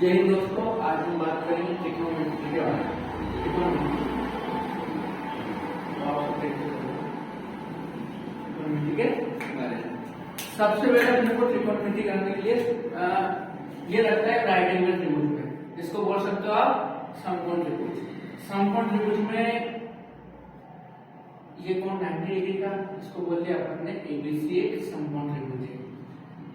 जय हिंद दोस्तों, आज हम बात करेंगे ट्रिग्नोमेट्री के बारे में। ट्रिग्नोमेट्री के बारे में सबसे पहले अपने को ट्रिग्नोमेट्री करने के लिए ये लगता है राइट एंगल त्रिभुज में, इसको बोल सकते हो आप समकोण त्रिभुज। समकोण त्रिभुज में ये कोण 90 डिग्री का, इसको बोल दिया अपने एबीसी एक समकोण त्रिभुज है।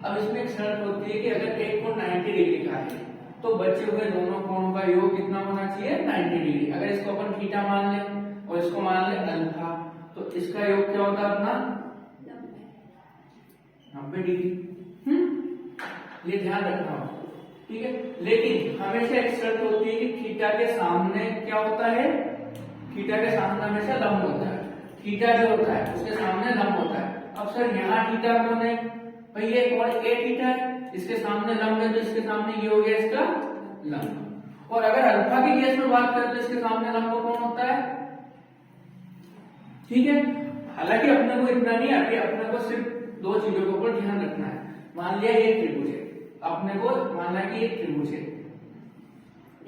अब इसमें एक शर्त होती है कि अगर एक कोण 90 डिग्री का है तो बचे हुए दोनों कोणों का योग कितना होना चाहिए, 90 डिग्री। अगर इसको अपन थीटा मान ले और इसको मान ले अल्फा, तो इसका योग क्या होता है अपना 90 डिग्री। ये ध्यान रखना होगा, ठीक है। लेकिन हमेशा एक शर्त होती है कि थीटा के सामने क्या होता है, थीटा के सामने हमेशा लंब होता है। थीटा जो होता है उसके सामने लंब होता है। अब सर यहाँ थीटा कौन है, भाई ये कोण ए थीटा है, इसके सामने लंब है तो इसके सामने ये हो गया इसका लंब। और अगर अल्फा के केस में बात करें तो इसके सामने लंब कौन होता है, ठीक है। हालांकि अपने को इतना नहीं आती, अपने को सिर्फ दो चीजों के ऊपर ध्यान रखना है। मान लिया ये त्रिभुज है, अपने को मानना कि ये त्रिभुज है,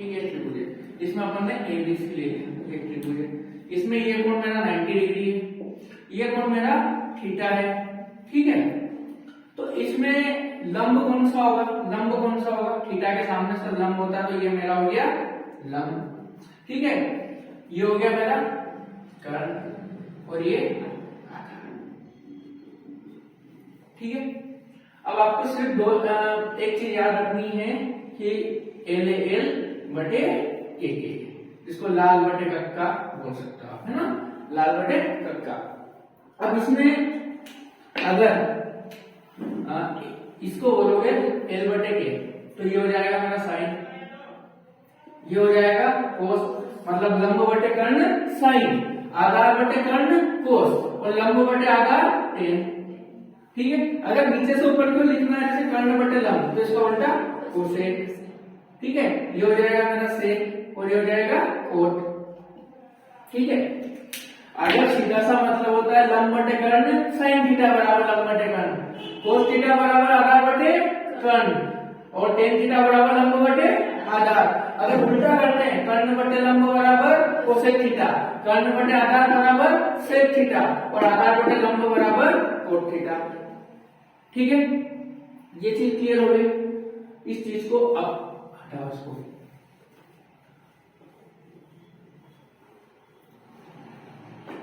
ये त्रिभुज है, इसमें अपन ने एबीसी ले लिया, एक त्रिभुज है। इसमें ये कोण मेरा 90 डिग्री है, ये कोण मेरा थीटा है, ठीक है। तो इसमें लंब कौन सा होगा, लंब कौन सा होगा, थीटा के सामने से लंब होता है तो ये मेरा हो गया लंब, ठीक है। ये हो गया मेरा कर्ण और ये आधार, ठीक है। अब आपको सिर्फ एक चीज याद रखनी है कि एल एल बटे के, इसको लाल बटे कक्का बोल सकते हो आप, है ना, लाल बटे कक्का। अब इसमें अगर इसको बोलोगे एल बटे के तो ये हो जाएगा मेरा साइन, ये हो जाएगा कोस, मतलब लंब बटे कर्ण साइन, आधार बटे कर्ण कोस और लंब बटे आधार टेन, ठीक है। अगर नीचे से ऊपर को लिखना है जैसे कर्ण बटे लंब तो इसका उल्टा कोसेक, ठीक है। ये हो जाएगा मेरा सेक और ये हो जाएगा कोट, ठीक है। अगर सीधा सा मतलब होता है लंब बटे कर्ण साइन थीटा बराबर लंब बटे कर्ण, कोस थीटा बराबर आधार बटे कर्ण और टेन थीटा बराबर लंब बटे आधार। अगर उल्टा करते हैं कर्ण बटे लंब बराबर कोसेक थीटा, कर्ण बटे आधार बराबर सेक थीटा और आधार बटे लंब बराबर कोट थीटा, ठीक है। ये चीज क्लियर हो गई। इस चीज को अब हटाओ,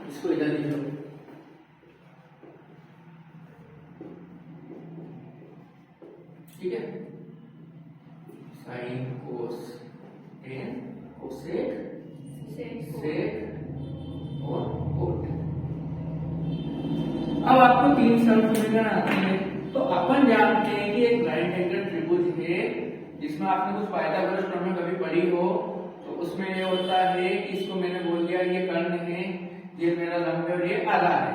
इसको इधर लिख लो, ठीक है। Sine cos tan cosec sec और कोट। अब आपको तीन समीकरण आते हैं तो अपन जानते हैं कि एक राइट एंगल त्रिभुज है जिसमें आपने कुछ पाइथागोरस प्रमेय कभी पढ़ी हो तो उसमें ये होता है कि इसको मैंने बोल दिया ये कर्ण है, ये मेरा लंब है और ये आधार है,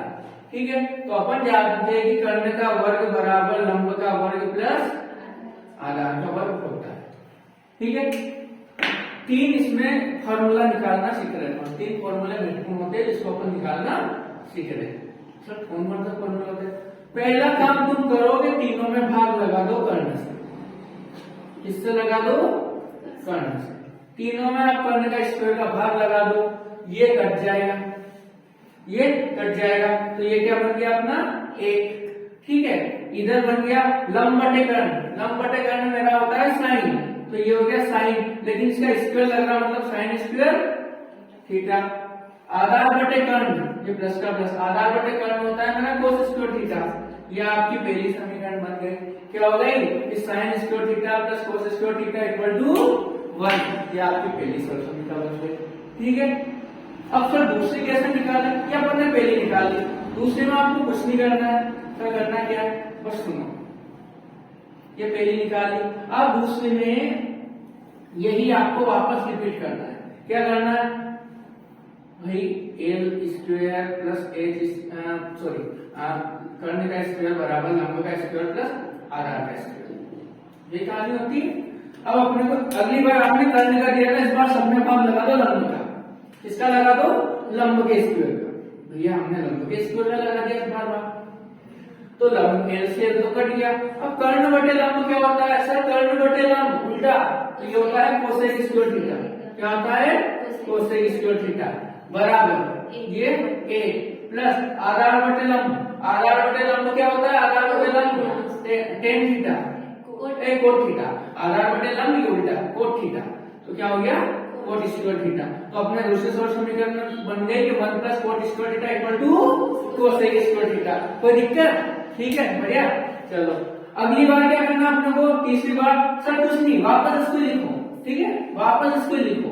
ठीक है। तो अपन जानते हैं कि कर्ण का वर्ग बराबर लंब का वर्ग प्लस आधार का वर्ग होता है, ठीक है। तीन इसमें फॉर्मूला निकालना सीख रहे हैं, तीन फॉर्मूले महत्वपूर्ण होते हैं जिसको अपन निकालना सीख रहे हैं। सर कौन कौन सा फॉर्मूला होता है? पहला काम तुम करोगे तीनों में भाग लगा दो कर्ण से, किससे लगा दो, कर्ण से। तीनों में आप कर्ण का स्क्वायर का भाग लगा दो, ये कट जाएगा, ये कट जाएगा तो ये क्या बन गया अपना एक, ठीक है। इधर बन गया लंब बटे कर्ण, लंब बटे कर्ण मेरा होता है साइन तो ये हो गया साइन, लेकिन इसका स्क्वायर लग रहा मतलब साइन स्क्वायर थीटा। आधार बटे कर्ण, ये प्लस का प्लस, आधार बटे कर्ण होता है मेरा कोस स्क्वायर थीटा। ये आपकी पहली समीकरण बन गई, क्या हो गई कि sine square theta plus cos square theta equal to 1। ये आपकी पहली समीकरण बन गई, ठीक है। अब सर दूसरी कैसे निकालें, ये अपन ने पहले निकाल ली, दूसरे में आपको कुछ नहीं करना है, तो करना क्या है, बस सुनो, ये पहली निकाल ली। अब दूसरे में यही आपको वापस रिपीट करना है, क्या करना है भाई, L square plus H sorry कर्ण का स्क्वायर बराबर लंब का स्क्वायर प्लस आधार का स्क्वायर, ये कहानी होती है। अब अपने को अगली बार आपने कर्ण का दिया था, इस बार सब में काम लगा दो लंब का, किसका लगा दो, लंब के स्क्वायर का। भैया हमने लंब के स्क्वायर का लगा दिया इस बार। तो लंब एलसीएम तो कट गया। अब कर्ण बटे लंब क्या होता है सर? कर्ण बटे लंब उल्टा, तो ये होता है कोसेक स्क्वायर थीटा। क्या होता है? कोसेक स्क्वायर थीटा बराबर ये a प्लस आधार बटे लंब। आधार बटे लंब क्या होता है? आधार बटे लंब टेन थीटा कोट थीटा। आधार बटे लंब ये उल्टा कोट थीटा, तो क्या हो गया? Cot square theta. तो अपने दूसरे समीकरण बन गए कि 1 plus cot square theta equal to cosec square theta. कोई दिक्कत? ठीक है, बढ़िया। चलो अगली बार क्या करना अपने को? तीसरी बार सर कुछ नहीं, वापस इसको लिखो। ठीक है, वापस इसको लिखो,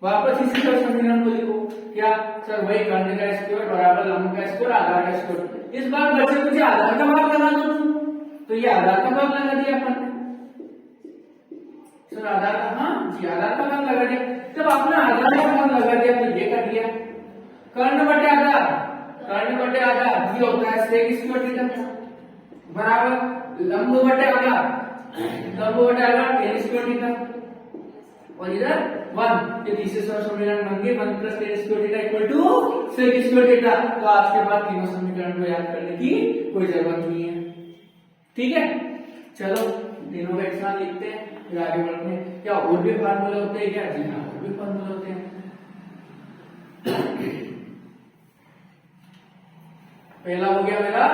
वापस इसी समीकरण को लिखो। क्या सर? वही कर्ण का स्क्वायर बराबर लंब का स्क्वायर आधार का स्क्वायर। इस बार बच्चे मुझे आधार का भाग लगा दो तुम, तो ये आधार का भाग लगा दिया अपन ने। सर आधार का, हाँ जी आधार का भाग लगा दिया। जब आपने आधार का भाग लगा दिया तो ये कर दिया। कर्ण बटे आधार, कर्ण बटे आधार ये होता है सेक स्क्वायर थीटा बराबर लंब बटे आधार, लंब बटे आधार टेन स्क्वायर थीटा, और इधर 1। ये तीसरे समीकरण बन गए 1 plus tan square theta equal to sec square theta. तो आज के बाद तीनों समीकरण को याद करने की कोई जरूरत नहीं है। ठीक है, चलो तीनों का एक साथ लिखते हैं फिर आगे बढ़ते हैं। क्या और भी फार्मूले होते हैं क्या? जी हाँ, और भी फार्मूले होते हैं। पहला हो गया मेरा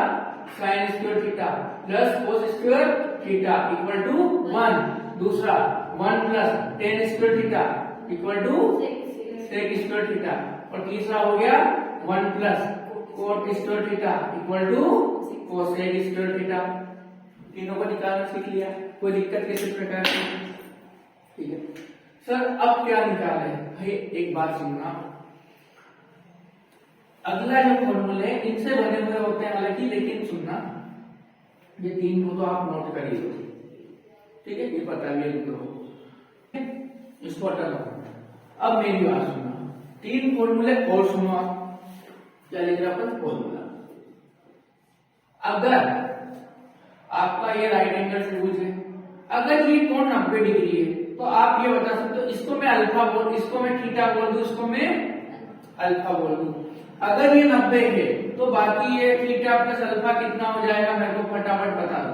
sine square theta plus cos square theta equal to 1। दूसरा 1 plus tan square theta equal to sec square theta, और तीसरा हो गया 1 plus cot square theta equal to cosec square theta. तीनों को निकालना सीख लिया, कोई दिक्कत किसी प्रकार की? ठीक है सर, अब क्या निकाले भाई? एक बात सुनना, अगला जो फॉर्मूले इनसे बने हुए होते हैं हालांकि, लेकिन सुनना ये तीन को तो आप नोट करिए। ठीक है, ये पता है करो, इसको हटा दो। अब मेरी बात सुनना, तीन फॉर्मूले और सुनो। क्या लिख रहे अपन? फॉर्मूला। अगर आपका ये राइट एंगल त्रिभुज है, अगर ये कोण 90 डिग्री है, तो आप ये बता सकते हो इसको मैं अल्फा बोल, इसको मैं थीटा बोल दूं, इसको मैं अल्फा बोल दूं। अगर ये 90 है तो बाकी ये थीटा प्लस अल्फा कितना हो जाएगा? मेरे को फटाफट बता दो।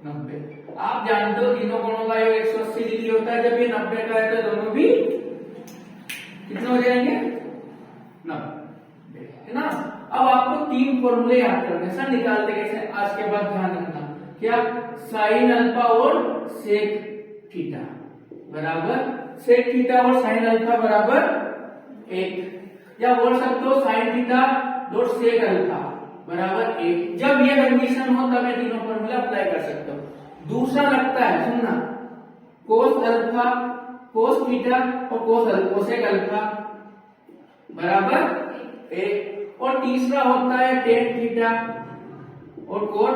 90। आप जानते हो तीनों कोणों का योग 180 डिग्री होता है। जब ये 90 का है तो दोनों भी कितने हो जाएंगे? 90, है ना। अब आपको तीन फॉर्मूले याद करने, सर निकालते कैसे? आज के बाद ध्यान रखना, क्या साइन अल्फा और सेक थीटा बराबर सेक थीटा और साइन अल्फा बराबर 1, या बोल सकते हो sine theta dot sec alpha बराबर 1। जब ये कंडीशन हो तब ये तीनों फॉर्मूला अप्लाई कर सकते हो। दूसरा लगता है, सुनना, कोस अल्फा कोस थीटा और कोसेक अल्फा बराबर 1, और तीसरा होता है टेन थीटा और कोट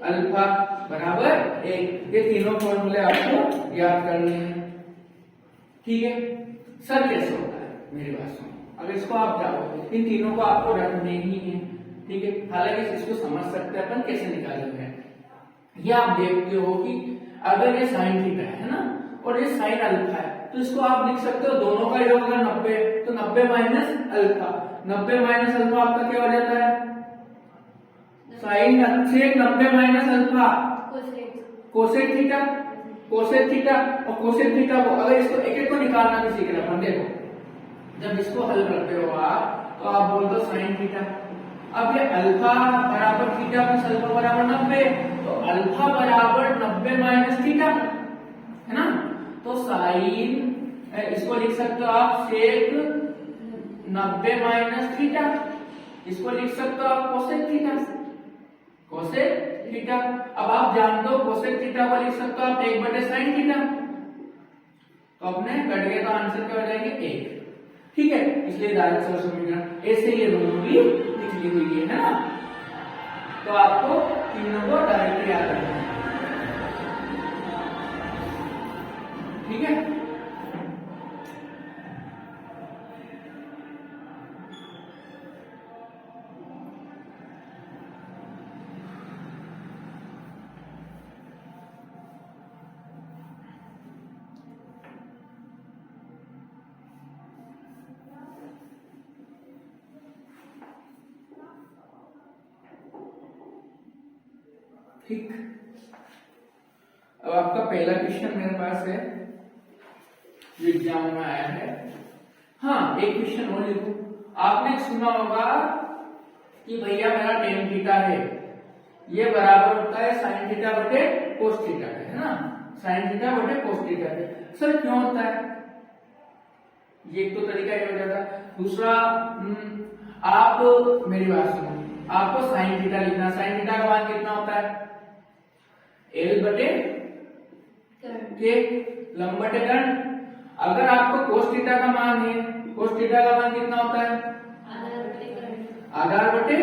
अल्फा बराबर 1। ये तीनों फॉर्मूले आपको याद करने हैं। ठीक है सर, कैसे होता है मेरी बात सुनो। अब इसको आप जाओ, इन तीनों को आपको रखने ही है। ठीक है, हालांकि इसको समझ सकते हैं अपन कैसे निकालेंगे। ये आप देखते हो कि अगर ये साइन थीटा है ना और ये साइन अल्फा है, तो इसको आप लिख सकते हो दोनों का योग अगर 90 तो 90 माइनस अल्फा, 90 माइनस अल्फा आपका क्या हो जाता है? साइन सेक 90 minus alpha cosec theta, cosec theta और कोसेक थीटा को अगर इसको एक एक को निकालना भी सीख रहे हैं। देखो जब इसको हल करते हो आप तो आप बोल दो साइन थीटा। अब ये अल्फा बराबर थीटा प्लस अल्फा बराबर 90, तो अल्फा बराबर 90 माइनस थीटा, है ना। तो साइन इसको लिख सकते हो आप सेक 90 माइनस थीटा, इसको लिख सकते हो आप कोसेक थीटा, कोसेक थीटा। अब आप जानते हो कोसेक थीटा को लिख सकते हो आप 1/sin थीटा, तो अपने कट गए तो आंसर क्या हो जाएंगे? 1। ठीक है, इसलिए डायरेक्ट समीकरण ऐसे ये दोनों भी निकली हुई है ना। तो आपको तीनों को डायरेक्ट याद रखना है। ठीक है, ठीक। अब आपका पहला क्वेश्चन मेरे पास है जो एग्जाम में आया है। हाँ, एक क्वेश्चन और लिखो। आपने सुना होगा कि भैया मेरा टेन थीटा है, ये बराबर होता है साइन थीटा बटे कोस थीटा है ना, साइन थीटा बटे कोस थीटा है। सर क्यों होता है? ये एक तो तरीका ये हो जाता है। दूसरा, आप मेरी बात सुनो, आपको साइन थीटा लिखना, साइन थीटा का मान कितना होता है? एल बटे के, लंब बटे कर्ण। अगर आपको कोस थीटा का मान है, कोस थीटा का मान कितना होता है? आधार बटे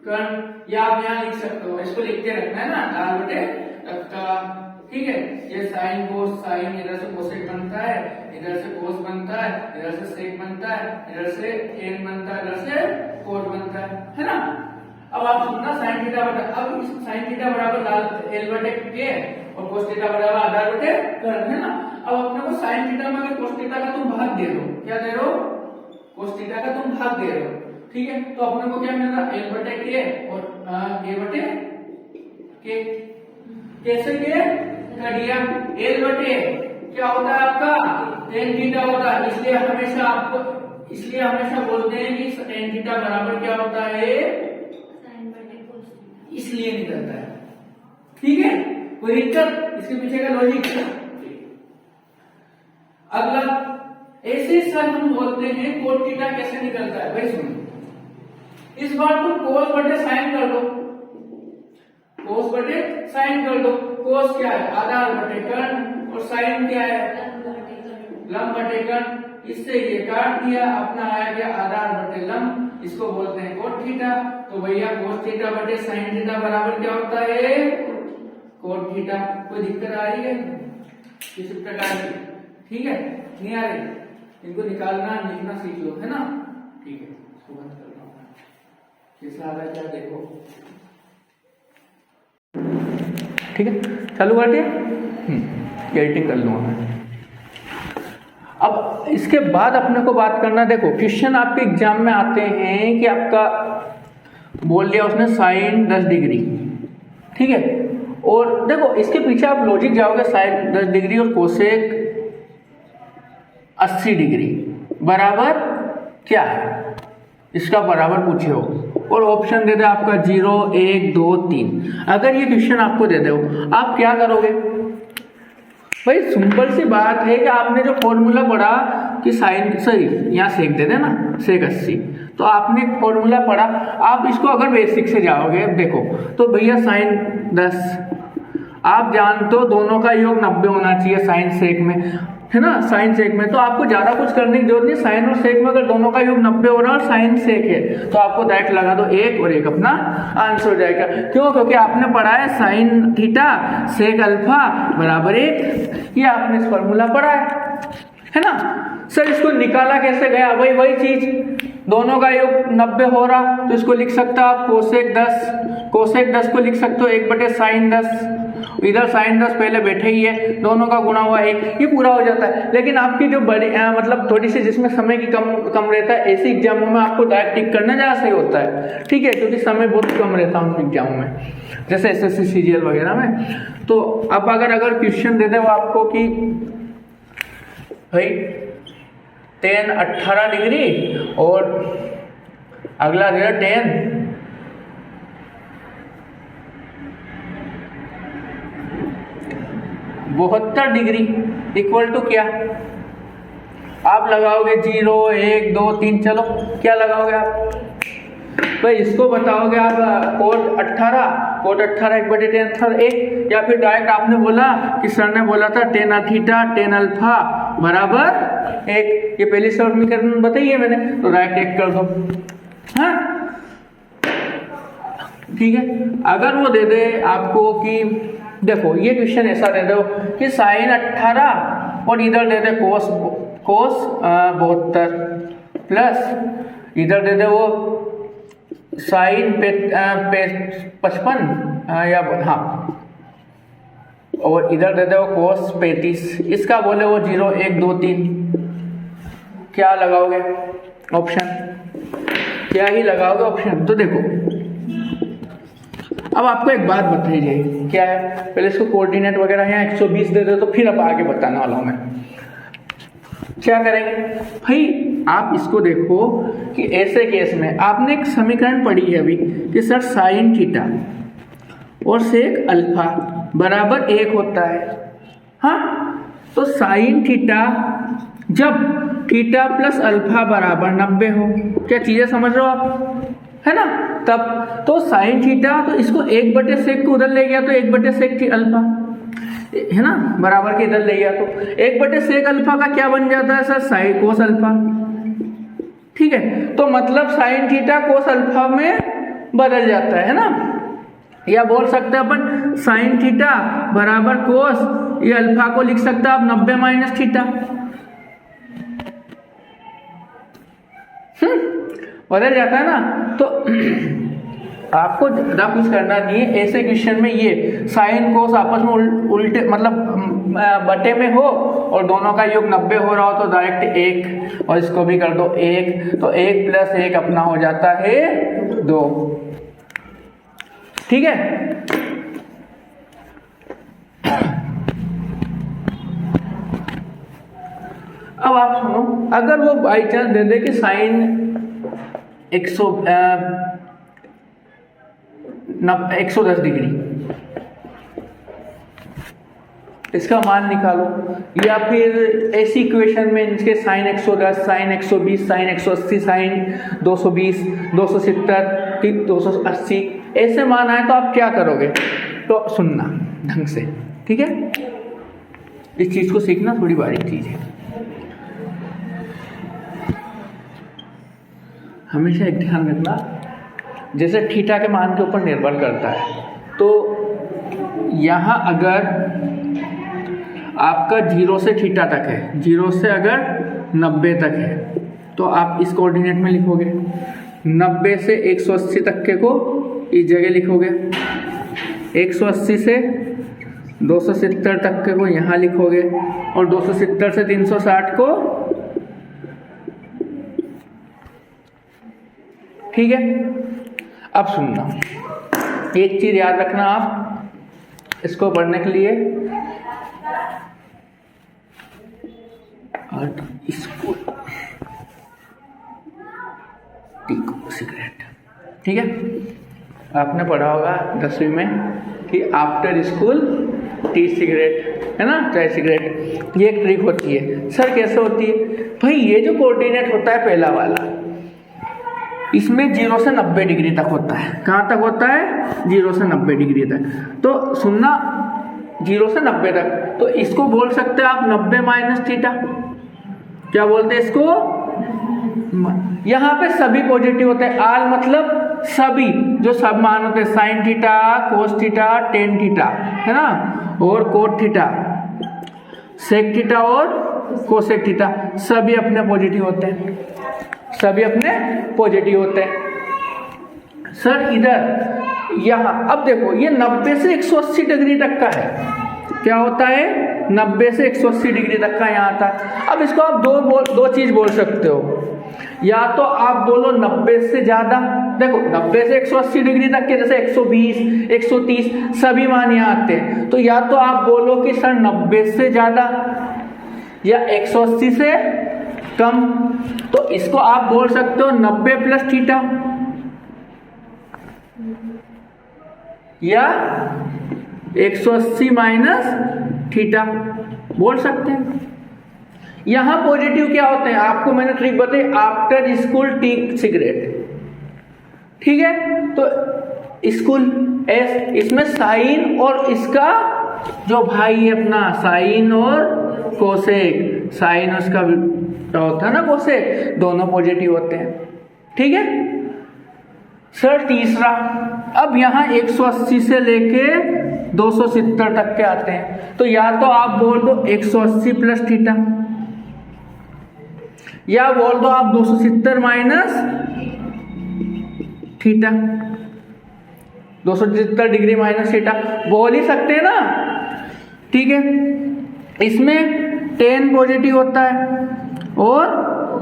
कर्ण। या आप यहाँ लिख सकते हो, इसको लिख के रखना है ना, आधार बटे का, ठीक है। ये साइन कोस, साइन इधर से कोसेक बनता है, इधर से कोस बनता है, इधर से सेक बनता है, इधर से टेन बनता है, इधर से कोट बनता है ना। अब आप सुनना साइन थीटा बटा, अब इस साइन थीटा बराबर एल बटे के और कोस थीटा बराबर आधार बटे कर्ण है ना। अब अपने को साइन थीटा में कोस थीटा का तुम भाग दे रहे हो, क्या दे रहे हो? कोस थीटा का तुम भाग दे रहे हो, ठीक है। तो अपने को क्या मिल रहा? एल बटे के और ए बटे के। कैसे के कर दिया? एल बटे क्या होता है आपका? टेन थीटा होता है। इसलिए हमेशा आपको, इसलिए हमेशा बोलते हैं कि टेन थीटा बराबर क्या होता है? साइन बटे कोस। इसलिए निकलता है, ठीक है। कोई दिक्कत? इसके पीछे का लॉजिक। अगला, ऐसे सर हम बोलते हैं कोट थीटा कैसे निकलता है? भाई सुनो, इस बार तुम कोस बटे साइन कर दो, कोस बटे साइन कर दो। कोस क्या है? आधार बटे कर्ण, और साइन क्या है? लंब बटे कर्ण। इससे ये काट दिया, अपना आया गया आधार बटे लंब, इसको बोलते हैं कोट थीटा। तो भैया कोस थीटा बटे साइन थीटा बराबर क्या होता है? Cot theta. कोई दिक्कत आ रही है किसी प्रकार की? ठीक है, नहीं आ रही? इनको निकालना लिखना सीख लो, है ना, ठीक है। इसको बंद कर लो, कैसा आ रहा है क्या देखो, ठीक है। चालू कर दिया, एडिटिंग कर लूंगा मैं। अब इसके बाद अपने को बात करना, देखो क्वेश्चन आपके एग्जाम में आते हैं कि आपका बोल दिया उसने साइन 10 डिग्री, ठीक है। और देखो इसके पीछे आप लॉजिक जाओगे, साइन 10 डिग्री और कोसेक 80 डिग्री बराबर क्या है, इसका बराबर पूछे हो, और ऑप्शन दे दे आपका 0, 1, 2, 3। अगर ये क्वेश्चन आपको दे दो, आप क्या करोगे? भाई सिंपल सी बात है कि आपने जो फॉर्मूला पढ़ा कि साइन, सही यहाँ सेक दे देना, सेक 80, तो आपने फॉर्मूला पढ़ा। आप इसको अगर बेसिक से जाओगे, देखो तो भैया साइन 10 आप जानते हो दोनों का योग 90 होना चाहिए साइन सेक में, है ना, साइन सेक में। तो आपको ज्यादा कुछ करने की जरूरत नहीं, साइन और सेक में अगर दोनों का योग 90 हो रहा है और साइन सेक है तो आपको डायरेक्ट लगा दो 1 और 1 अपना आंसर हो जाएगा। क्यों? क्योंकि आपने पढ़ा है साइन थीटा सेक अल्फा बराबर 1, ये आपने इस फॉर्मूला पढ़ा है ना। सर इसको निकाला कैसे गया? वही चीज, दोनों का योग 90 हो रहा तो इसको लिख सकते हो आप कोसेक 10 को लिख सकते हो 1/sin10, इधर sin 10 पहले बैठे ही है, दोनों का गुणा हुआ 1, ये पूरा हो जाता है। लेकिन आपकी जो बड़ी मतलब थोड़ी सी जिसमें समय की कम रहता है, ऐसी एग्जामों में आपको डायरेक्ट टिक करना ज़्यादा सही होता है, ठीक है, क्योंकि समय बहुत कम रहता है उन एग्जामों में, जैसे SSC CGL वगैरह में। तो अब अगर क्वेश्चन दे दे वो आपको कि भाई tan 18 डिग्री और अगला दे tan 72 डिग्री इक्वल टू क्या? आप लगाओगे 0, 1, 2, 3, चलो क्या लगाओगे आप? भाई इसको बताओगे आप कोट 18 1/tan 1, या फिर डायरेक्ट आपने बोला कि सर ने बोला था tan थीटा tan अल्फा बराबर 1, ये पहले समीकरण बताइए मैंने, तो डायरेक्ट 1 कर दो, हाँ ठीक है। अगर वो दे दे आपको कि देखो ये क्वेश्चन ऐसा दे दो कि साइन 18 और इधर दे दे कोस 72 प्लस इधर दे दे वो साइन 55 या हाँ, और इधर दे दे वो कोस 35, इसका बोले वो 0, 1, 2, 3, क्या लगाओगे ऑप्शन? क्या ही लगाओगे ऑप्शन? तो देखो अब आपको एक बात बताई जाएगी, क्या है, पहले इसको कोऑर्डिनेट वगैरह यहाँ 120 दे दे तो फिर अब आगे बताने वाला हूँ मैं। क्या करेंगे भाई, आप इसको देखो कि ऐसे केस में आपने एक समीकरण पढ़ी है अभी कि सर साइन थीटा और सेक अल्फा बराबर 1 होता है। हाँ, तो साइन थीटा जब थीटा प्लस अल्फा बराबर 90 हो, क्या चीजें समझ रहे हो आप, है ना, तब तो साइन थीटा, तो इसको 1/sec को उधर ले गया तो 1/sec अल्फा, है ना, बराबर के इधर ले गया तो 1/sec अल्फा का क्या बन जाता है सर, साइन कोस अल्फा। ठीक है, तो मतलब साइन थीटा कोस अल्फा में बदल जाता है ना, या बोल सकते हैं अपन साइन थीटा बराबर कोस, ये अल्फा को लिख सकते हैं आप 90 माइनस थीटा। बदल जाता है ना। तो आपको ज्यादा कुछ करना नहीं है, ऐसे क्वेश्चन में ये साइन कोस आपस में उल्टे मतलब बटे में हो और दोनों का योग 90 हो रहा हो तो डायरेक्ट 1, और इसको भी कर दो 1, तो 1 + 1 अपना हो जाता है 2। ठीक है, अब आप सुनो, अगर वो बाई चांस दे दे कि साइन 110 डिग्री, इसका मान निकालो, या फिर ऐसी इक्वेशन में इनके साइन 110, साइन 120, साइन 180, साइन 220, 270, 280 ऐसे मान आए तो आप क्या करोगे, तो सुनना ढंग से, ठीक है, इस चीज को सीखना थोड़ी बारीक चीज है। हमेशा एक ध्यान रखना, जैसे थीटा के मान के ऊपर निर्भर करता है, तो यहाँ अगर आपका 0 से थीटा तक है, 0 से अगर 90 तक है, तो आप इस कोऑर्डिनेट में लिखोगे, 90 से 180 तक के को इस जगह लिखोगे, 180 से 270 तक के को यहाँ लिखोगे, और 270 से 360 को, ठीक है। अब सुनना, एक चीज याद रखना आप इसको पढ़ने के लिए, और इसको सिगरेट, ठीक है, आपने पढ़ा होगा 10वीं में कि आफ्टर स्कूल टी सिगरेट, है ना, चाय सिगरेट, ये एक ट्रिक होती है। सर कैसे होती है भाई, ये जो कोऑर्डिनेट होता है पहला वाला, इसमें 0 से 90 डिग्री तक होता है। कहाँ तक होता है, 0 से 90 डिग्री तक। तो सुनना, 0 से 90 तक, तो इसको बोल सकते हैं आप 90 माइनस थीटा। क्या बोलते हैं इसको, यहाँ पे सभी पॉजिटिव होते हैं, आल मतलब सभी, जो सब मान होते हैं, sign theta, cos theta, tan theta, है ना, और कोट थीटा, सेक थीटा और कोसेक थीटा, सभी अपने पॉजिटिव होते हैं, सभी अपने पॉजिटिव होते हैं। सर इधर यहाँ अब देखो, ये 90 से 180 डिग्री तक का है, क्या होता है, 90 से 180 डिग्री तक का यहाँ आता है। अब इसको आप दो चीज बोल सकते हो, या तो आप बोलो 90 से ज्यादा, देखो 90 से 180 डिग्री तक के, जैसे 120, 130 सभी मान यहाँ आते हैं, तो या तो आप बोलो कि सर 90 से ज्यादा या 180 से कम, तो इसको आप बोल सकते हो 90 प्लस थीटा, या 180 माइनस थीटा बोल सकते हैं। यहां पॉजिटिव क्या होते हैं, आपको मैंने ट्रिक बताई, आफ्टर स्कूल टी सिगरेट, ठीक है, तो स्कूल एस, इसमें साइन और इसका जो भाई है अपना साइन और कोसेक, साइन उसका होता है ना कोसेक, दोनों पॉजिटिव होते हैं, ठीक है। सर तीसरा, अब यहाँ 180 से लेके 270 तक के आते हैं, तो या तो आप बोल दो 180 प्लस थीटा, या बोल दो आप 270 minus theta, 270 degree minus theta बोल ही सकते हैं ना, ठीक है। इसमें 10 पॉजिटिव होता है और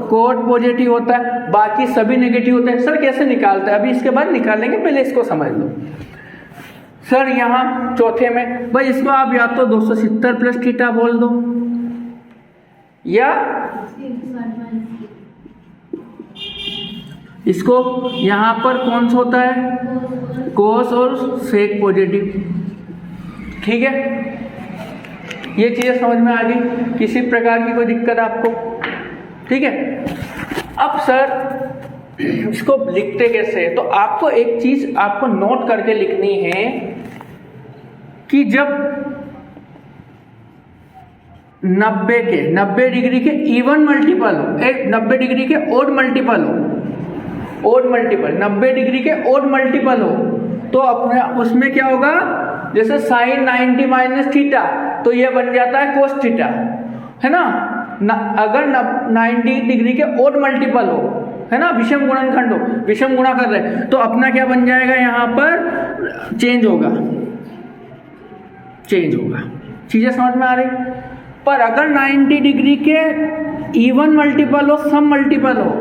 कोट पॉजिटिव होता है, बाकी सभी नेगेटिव होते हैं। सर कैसे निकालता है, अभी इसके बाद निकालेंगे, पहले इसको समझ लो। सर यहाँ चौथे में भाई इसको आप या तो 270 प्लस थीटा बोल दो या इसको यहाँ पर कौन सा होता है कोस और सेक पॉजिटिव। ठीक है, ये चीजें समझ में आ गई, किसी प्रकार की कोई दिक्कत आपको? ठीक है, अब सर इसको लिखते कैसे है? तो आपको एक चीज आपको नोट करके लिखनी है कि जब 90 डिग्री के इवन मल्टीपल हो, 90 डिग्री के ओड मल्टीपल हो, ओड मल्टीपल 90 डिग्री के ओड मल्टीपल हो तो अपने उसमें क्या होगा, जैसे साइन 90 माइनस थीटा तो ये बन जाता है कोस थीटा, है ना? अगर 90 डिग्री के ओड मल्टीपल हो, है ना, विषम गुणनखंड हो, विषम गुणा कर रहे हैं, तो अपना क्या बन जाएगा, यहाँ पर चेंज होगा, चेंज होगा। चीजें समझ में आ रही? पर अगर 90 डिग्री के इवन मल्टीपल हो, सम मल्टीपल हो,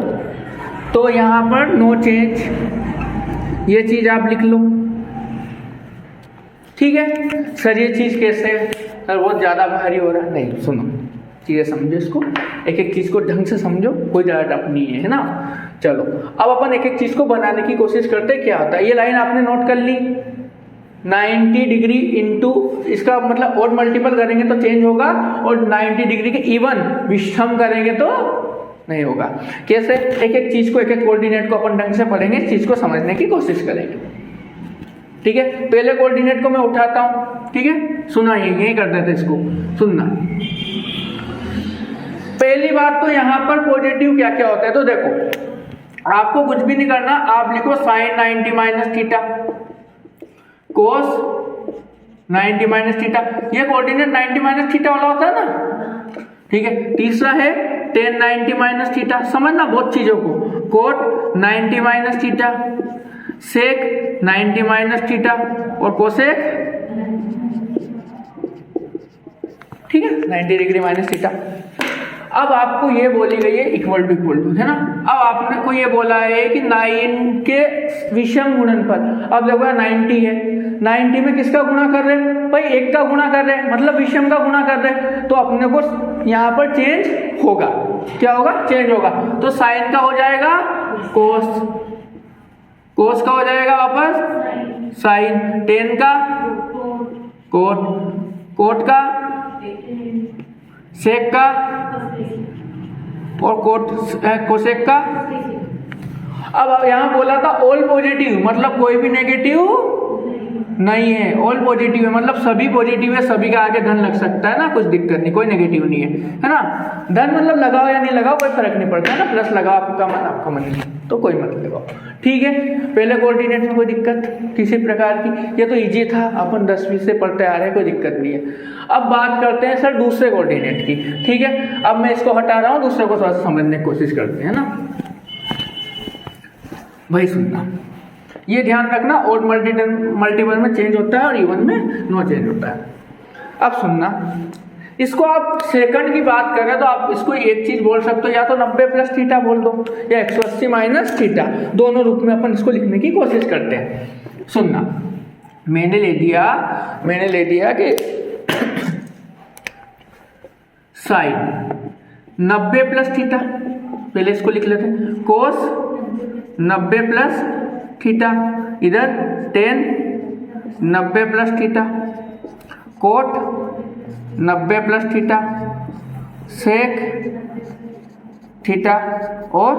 तो यहाँ पर नो चेंज, ये चीज आप लिख लो। ठीक है सर, ये चीज कैसे है सर, बहुत ज्यादा भारी हो रहा है? नहीं, सुनो, चीजें समझो, इसको एक एक चीज को ढंग से समझो, कोई ज्यादा टफ नहीं है ना। चलो अब अपन एक एक चीज को बनाने की कोशिश करते हैं, क्या होता है। ये लाइन आपने नोट कर ली, 90 डिग्री इंटू, इसका मतलब ओड मल्टीपल करेंगे तो चेंज होगा, और 90 डिग्री के इवन विषम करेंगे तो नहीं होगा। कैसे? एक एक चीज को, एक एक कोऑर्डिनेट को अपन ढंग से पढ़ेंगे, इस चीज को समझने की कोशिश करेंगे। ठीक है, पहले कोऑर्डिनेट को मैं उठाता हूं। ठीक है, सुना, यही कर देते इसको, सुनना। पहली बात तो यहाँ पर पॉजिटिव क्या क्या होता है, तो देखो आपको कुछ भी नहीं करना, आप लिखो साइन 90 माइनस थीटा, कोस 90 माइनस थीटा, ये कोऑर्डिनेट 90 माइनस थीटा वाला होता है ना। ठीक है, तीसरा है tan 90 माइनस थीटा, समझना बहुत चीजों को, कोट 90 माइनस थीटा, सेक 90 माइनस थीटा और कोसेक, ठीक है, 90 डिग्री माइनस थीटा। अब आपको ये बोली गई है इक्वल टू, है ना। अब आपने को ये बोला है कि 9 के विषम गुणनफल, अब देखो 90 है, 90 में किसका गुणा कर रहे हैं भाई, 1 का गुणा कर रहे हैं, मतलब विषम का गुणा कर रहे हैं, तो अपने को यहाँ पर चेंज होगा, क्या होगा, चेंज होगा। तो साइन का हो जाएगा कोस, कोस का हो जाएगा वापस साइन, टेन का कोट, कोट का सेक का, और कोसेक का। अब यहाँ बोला था ऑल पॉजिटिव, मतलब कोई भी नेगेटिव नहीं है, ऑल पॉजिटिव है, मतलब सभी पॉजिटिव है, सभी का आगे धन लग सकता है ना, कुछ दिक्कत नहीं, कोई नेगेटिव नहीं है ना। धन मतलब लगाओ या नहीं लगाओ कोई फर्क नहीं पड़ता है ना, प्लस लगाओ आपका मन, आपका मन नहीं तो कोई मत लगाओ। ठीक है, पहले कोऑर्डिनेट में कोई दिक्कत किसी प्रकार की, ये तो इजी था, अपन 10वीं से पढ़ते आ रहे हैं, कोई दिक्कत नहीं है। अब बात करते हैं सर दूसरे कोऑर्डिनेट की। ठीक है, अब मैं इसको हटा रहा हूँ, दूसरे को थोड़ा सा समझने की कोशिश करते हैं ना। भाई सुनना, ये ध्यान रखना, ओड मल्टीपल में चेंज होता है और इवन में नो चेंज होता है। अब सुनना, इसको आप सेकंड की बात कर रहे हैं तो आप इसको एक चीज बोल सकते हो, या तो 90 प्लस थीटा बोल दो या 180 माइनस थीटा, दोनों रूप में अपन इसको लिखने की कोशिश करते हैं। सुनना, मैंने ले दिया कि साइन 90 प्लस थीटा, पहले इसको लिख लेते हैं, कोस 90 प्लस थीटा, इधर tan 90 plus theta, cot 90 plus theta, sec theta और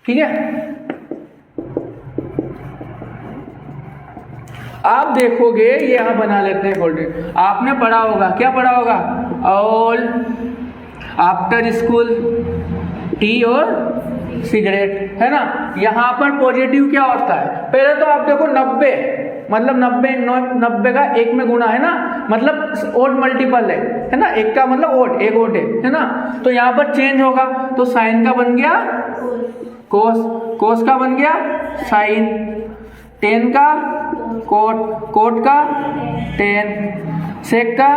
ठीक है। आप देखोगे ये यहां बना लेते हैं कोऑर्डिनेट, आपने पढ़ा होगा, क्या पढ़ा होगा, ऑल आफ्टर स्कूल टी और सिगरेट, है ना। यहाँ पर पॉजिटिव क्या होता है, पहले तो आप देखो 90 मतलब 90 का 1 में गुणा है ना, मतलब ओड मल्टीपल है ना, 1 का मतलब ओड, एक ओड है ना। तो यहाँ पर चेंज होगा, तो साइन का बन गया कोस, कोस का बन गया साइन, टेन का कोट, कोट का टेन, सेक का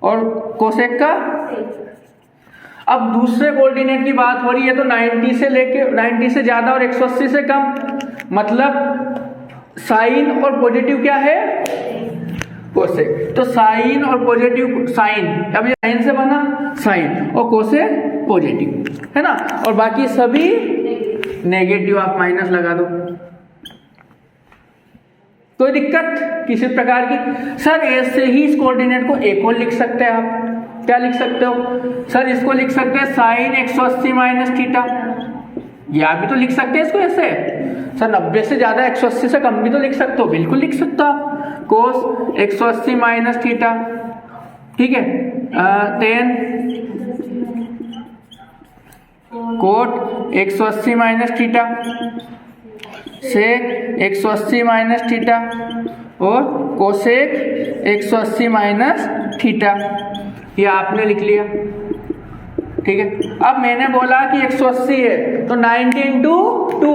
और कोसेक का। अब दूसरे कोऑर्डिनेट की बात हो रही है तो 90 से ज्यादा और 180 से कम, मतलब साइन और पॉजिटिव क्या है, कोसेक। तो साइन और पॉजिटिव, साइन अब ये साइन से बना साइन और कोसेक पॉजिटिव है ना, और बाकी सभी नेगेटिव, आप माइनस लगा दो। कोई दिक्कत किसी प्रकार की? सर ऐसे ही इस कोऑर्डिनेट को एक और लिख सकते हैं आप, क्या लिख सकते हो सर? इसको लिख सकते हैं साइन 180 माइनस थीटा, या भी तो लिख सकते हैं इसको ऐसे। सर 90 से ज्यादा 180 से कम भी तो लिख सकते हो, बिल्कुल लिख सकते हो आप, कोस 180 माइनस थीटा, ठीक है, 10 coat 180 minus theta, sec 180 minus theta और कोसेक 180 माइनस थीटा, ये आपने लिख लिया, ठीक है। अब मैंने बोला कि 180 है तो 90 इंटू 2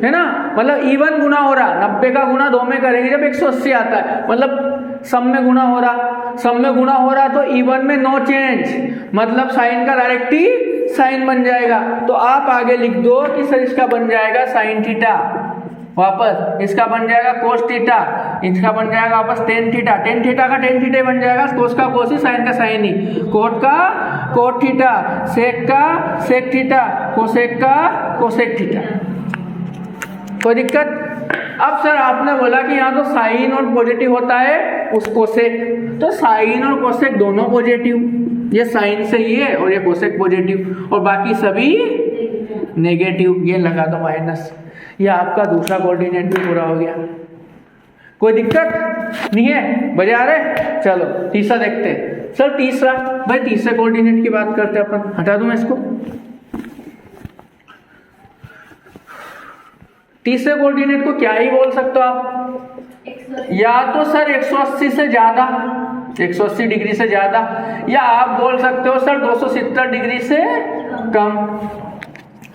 है ना, मतलब इवन गुना हो रहा, 90 का गुना 2 में करेंगे जब 180 आता है, मतलब सम में गुना हो रहा, सम में गुना हो रहा तो इवन में नो चेंज, मतलब साइन का डायरेक्ट ही साइन बन जाएगा। तो आप आगे लिख दो कि सर इसका बन जाएगा साइन थीटा, वापस इसका बन जाएगा कोस थीटा, इसका बन जाएगा वापस टेन थीटा, टेन थीटा का टेन थीटा बन जाएगा, कोस का कोस ही, साइन का साइन ही, कोट का कोट थीटा, सेक का सेक थीटा, कोसेक का कोसेक थीटा। कोई दिक्कत? अब सर आपने बोला कि यहाँ तो साइन और पॉजिटिव होता है उस कोसेक, तो साइन और कोसेक दोनों पॉजिटिव, ये साइन से ही है और ये कोसेक पॉजिटिव, और बाकी सभी नेगेटिव, ये लगा दो माइनस, ये आपका दूसरा कोऑर्डिनेट भी पूरा हो गया। कोई दिक्कत नहीं है? बजे आ रहे? चलो तीसरा देखते हैं। सर तीसरा, भाई तीसरे कोऑर्डिनेट की बात करते हैं अपन, हटा दूं मैं इसको। तीसरे कोऑर्डिनेट को क्या ही बोल सकते हो आप, या तो सर 180 से ज्यादा, 180 डिग्री से ज्यादा, या आप बोल सकते हो सर 270 डिग्री से कम।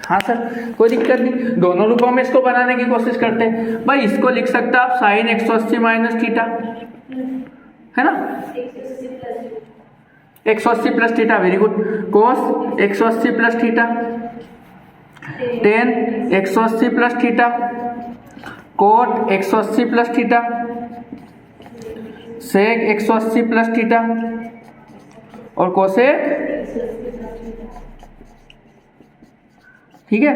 हाँ सर कोई दिक्कत नहीं, दोनों रूपों में इसको बनाने की कोशिश करते हैं। भाई इसको लिख सकते आप साइन 180 माइनस थीटा, है ना, 180 plus theta, very good, cos 180 plus theta, tan 180 plus theta, cot 180 plus theta, sec 180 plus theta और कोसेक, ठीक है,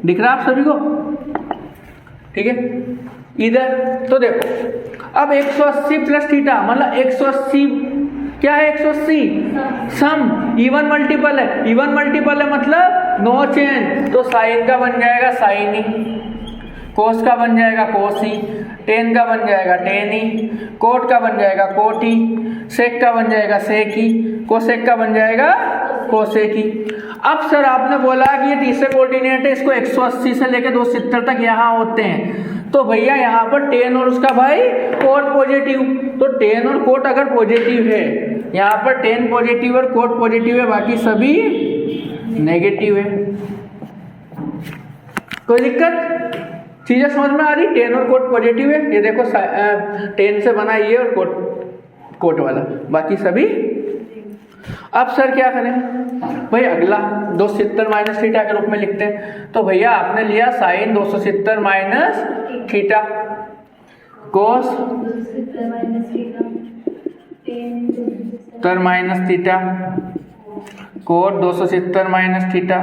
दिख रहा आप सभी को, ठीक है। इधर तो देखो अब 180 प्लस थीटा मतलब 180 क्या है, 180 सम, इवन मल्टीपल है, इवन मल्टीपल है मतलब नो चेंज, तो साइन का बन जाएगा साइन ही, कोस का बन जाएगा कोस ही, टेन का बन जाएगा टेन ही, कोट का बन जाएगा कोट ही, सेक का बन जाएगा सेक ही, कोसेक का बन जाएगा कोसेक ही। अब सर आपने बोला कि ये तीसरे कोऑर्डिनेट है, इसको 180 से लेके 270 तक यहाँ होते हैं, तो भैया यहाँ पर टेन और उसका भाई कोट पॉजिटिव, तो टेन और कोट अगर पॉजिटिव है, यहाँ पर टेन पॉजिटिव और कोट पॉजिटिव है, बाकी सभी नेगेटिव है। कोई दिक्कत? चीजें समझ में आ रही? टेन और कोट पॉजिटिव है, ये देखो टेन से बना ये और कोट वाला, बाकी सभी। अब सर क्या करें भाई, अगला 270 माइनस थीटा के रूप में लिखते हैं, तो भैया आपने लिया sine 270 minus theta, cos 270 minus theta, cot 270 minus theta,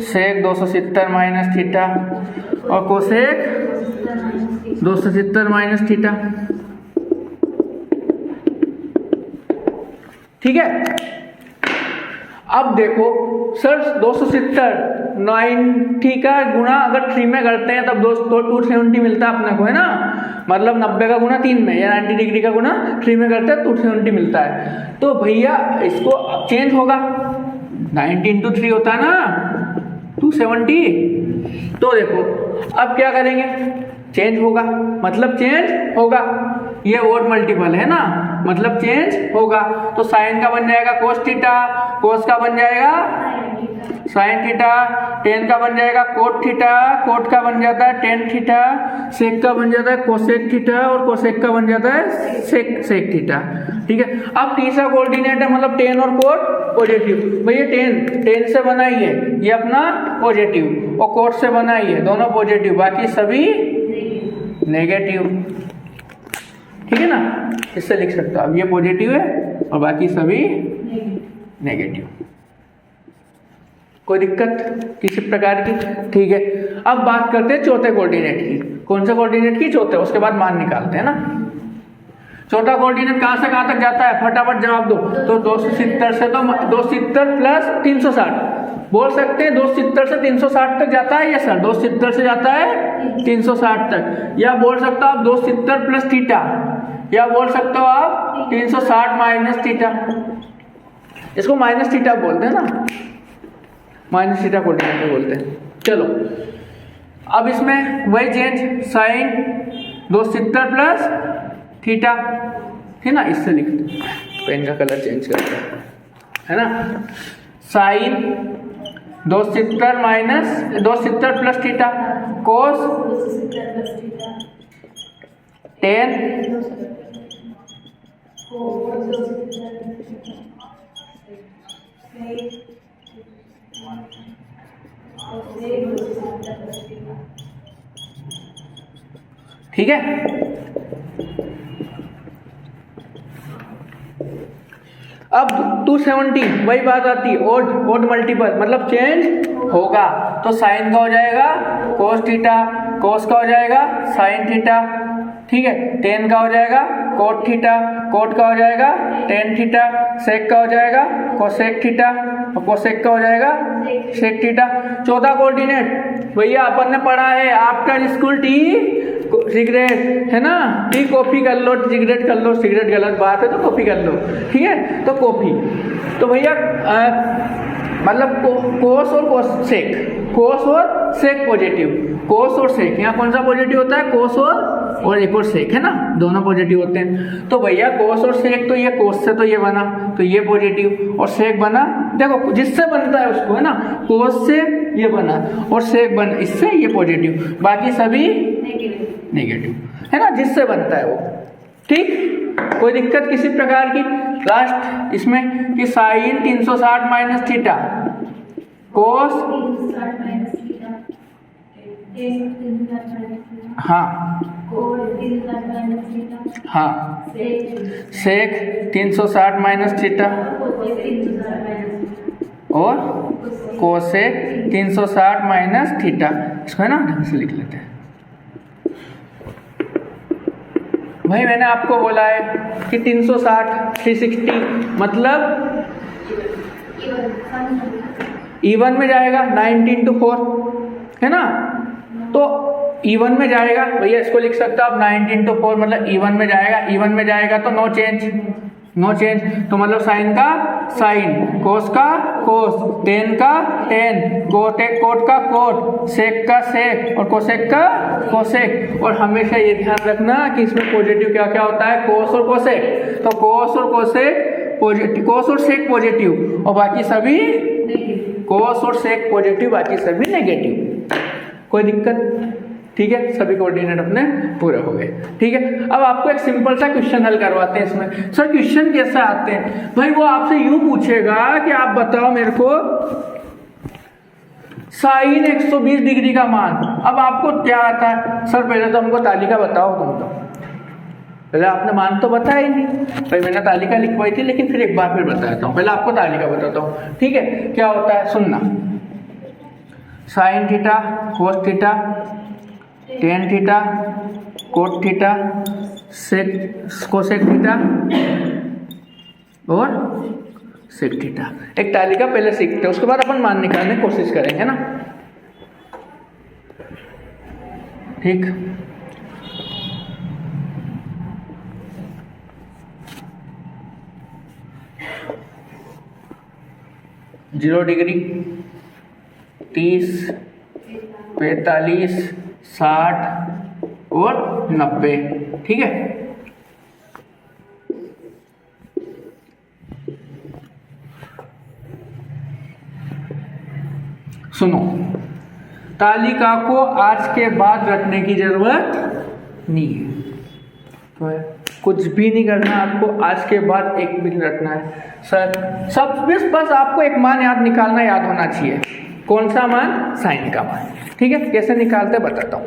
sec 270 minus theta और कोसेक 270 माइनस थीटा, ठीक है। अब देखो सर 270 90 का गुना अगर 3 में करते हैं तब 270 मिलता है अपने को, है ना, मतलब 90 का गुना 3 में या 90 डिग्री का गुना 3 में करते हैं 270 मिलता है। तो भैया इसको चेंज होगा, 90 इंटू 3 होता है ना 270, तो देखो अब क्या करेंगे, चेंज होगा, मतलब चेंज होगा, ये ओड मल्टीपल है ना, मतलब चेंज होगा, तो साइन का बन जाएगा कोस थीटा, कोस का बन जाएगा साइन थीटा, टेन का बन जाएगा कोट थीटा, कोट का बन जाता है टेन थीटा, सेक का बन जाता है कोसेक थीटा और कोसेक का बन जाता है सेक थीटा। ठीक है, अब तीसरा कोऑर्डिनेट है मतलब टेन और कोट पॉजिटिव। भैया टेन से बना ही है ये अपना पॉजिटिव और कोट से बना ही है दोनों पॉजिटिव, बाकी सभी नेगेटिव। ठीक है ना, इससे लिख सकते हो अब ये पॉजिटिव है और बाकी सभी नेगेटिव। कोई दिक्कत किसी प्रकार की? ठीक है, अब बात करते हैं चौथे कोऑर्डिनेट की। कौन से कोऑर्डिनेट की? चौथे, उसके बाद मान निकालते हैं ना। चौथा कोऑर्डिनेट कहां से कहां तक जाता है, फटाफट जवाब दो। तो 270 से तो 270 प्लस 360 बोल सकते हैं, 270 से 360 तक जाता है। यस सर, 270 से जाता है 360 तक। या बोल सकते हो आप 270 प्लस थीटा, या बोल सकते हो आप 360 माइनस थीटा। इसको माइनस थीटा बोलते हैं ना, माइनस थीटा कोऑर्डिनेट बोलते हैं। चलो अब इसमें वही चेंज, साइन 270 प्लस थीटा है ना, इससे लिखते हैं। पेन का कलर चेंज करते हैं, है ना। साइन 270 माइनस 270 प्लस थीटा, कोस 10 ठीक है। अब 270 वही बात आती है, ओड मल्टीपल मतलब चेंज होगा। तो साइन का हो जाएगा कोस थीटा, कोस का हो जाएगा साइन थीटा। ठीक है, टेन का हो जाएगा कोट थीटा, कोट का हो जाएगा टेन थीटा, सेक का हो जाएगा कोसेक थीटा और कोसेक का हो जाएगा सेक थीटा। चौथा कोऑर्डिनेट भैया अपन ने पढ़ा है, आफ्टर स्कूल टी सिगरेट, है ना। टी कॉफी कर लो, सिगरेट कर लो, सिगरेट गलत बात है तो कॉफी कर लो। ठीक है, तो कॉफी, तो भैया मतलब कोस और कोसेक, कोस और सेक पॉजिटिव, कोस और सेक। यहाँ कौन सा पॉजिटिव होता है, कोस और एक और सेक, है ना, दोनों पॉजिटिव होते हैं। तो भैया कोस और सेक, तो ये कोस से तो ये बना, तो ये पॉजिटिव और सेक बना, देखो जिससे बनता है उसको, है ना, कोस से ये बना और सेक बना, इससे ये पॉजिटिव, बाकी सभी नेगेटिव, है ना, जिससे बनता है वो। ठीक, कोई दिक्कत किसी प्रकार की? लास्ट इसमें कि साइन 360 माइनस थीटा, कोस हाँ हाँ, सेक 360 माइनस थीटा और कोसेक 360 माइनस थीटा। इसको है ना ढंग से लिख लेते हैं। भाई मैंने आपको बोला है कि 360 360 मतलब इवन में जाएगा 19 to 4, है ना। तो इवन में जाएगा भैया, इसको लिख सकते हो आप 19 to 4 मतलब इवन में जाएगा। इवन में जाएगा तो नो चेंज, नो चेंज, तो मतलब साइन का साइन, कोस का कोस, टेन का टेन, कोट का कोट, सेक का सेक और कोसेक का कोसेक। और हमेशा ये ध्यान रखना कि इसमें पॉजिटिव क्या क्या होता है, कोस और कोसेक। तो कोस और कोसेक पॉजिटिव, कोस और सेक पॉजिटिव और बाकी सभी कोस और सेक पॉजिटिव, बाकी सभी नेगेटिव। कोई दिक्कत? ठीक है, सभी कोऑर्डिनेट अपने पूरे हो गए। ठीक है, अब आपको एक सिंपल सा क्वेश्चन हल करवाते हैं इसमें। सर क्वेश्चन कैसे आते हैं? भाई वो आपसे यूं पूछेगा कि आप बताओ मेरे को साइन 120 डिग्री का मान। अब आपको क्या आता है? सर पहले तो हमको तालिका बताओ तुम, तो पहले आपने मान तो बताया ही नहीं। भाई मैंने तालिका लिखवाई थी, लेकिन फिर एक बार फिर बताता हूँ। पहले आपको तालिका बताता हूँ, ठीक है। क्या होता है सुनना, sine theta, cos theta, tan theta, cot theta, sec cosec theta और सेक थीटा। एक तालिका पहले सीखते हैं, उसके बाद अपन मान निकालने की कोशिश करेंगे ना। ठीक, जीरो डिग्री, 30, 45, 60 और 90। ठीक है, सुनो, तालिका को आज के बाद रखने की जरूरत नहीं है, तो है कुछ भी नहीं करना है आपको, आज के बाद एक भी रखना है सर। सब बस आपको एक मान निकालना याद होना चाहिए। कौन सा मान? साइन का मान। ठीक है, कैसे निकालते बताता हूं।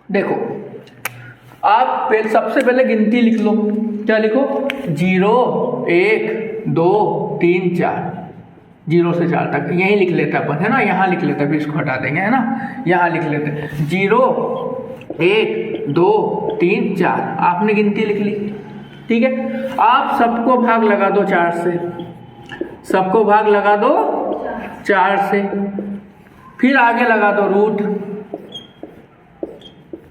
देखो, आप सबसे पहले गिनती लिख लो। क्या लिखो? 0 1 2 3 4, 0 से 4 तक यहीं लिख लेते अपन, है ना। यहाँ लिख लेते, फिर इसको हटा देंगे, है ना। यहाँ लिख लेते 0 1 2 3 4, आपने गिनती लिख ली। ठीक है, आप सबको भाग लगा दो 4 से, सबको भाग लगा दो 4 से, फिर आगे लगा दो रूट,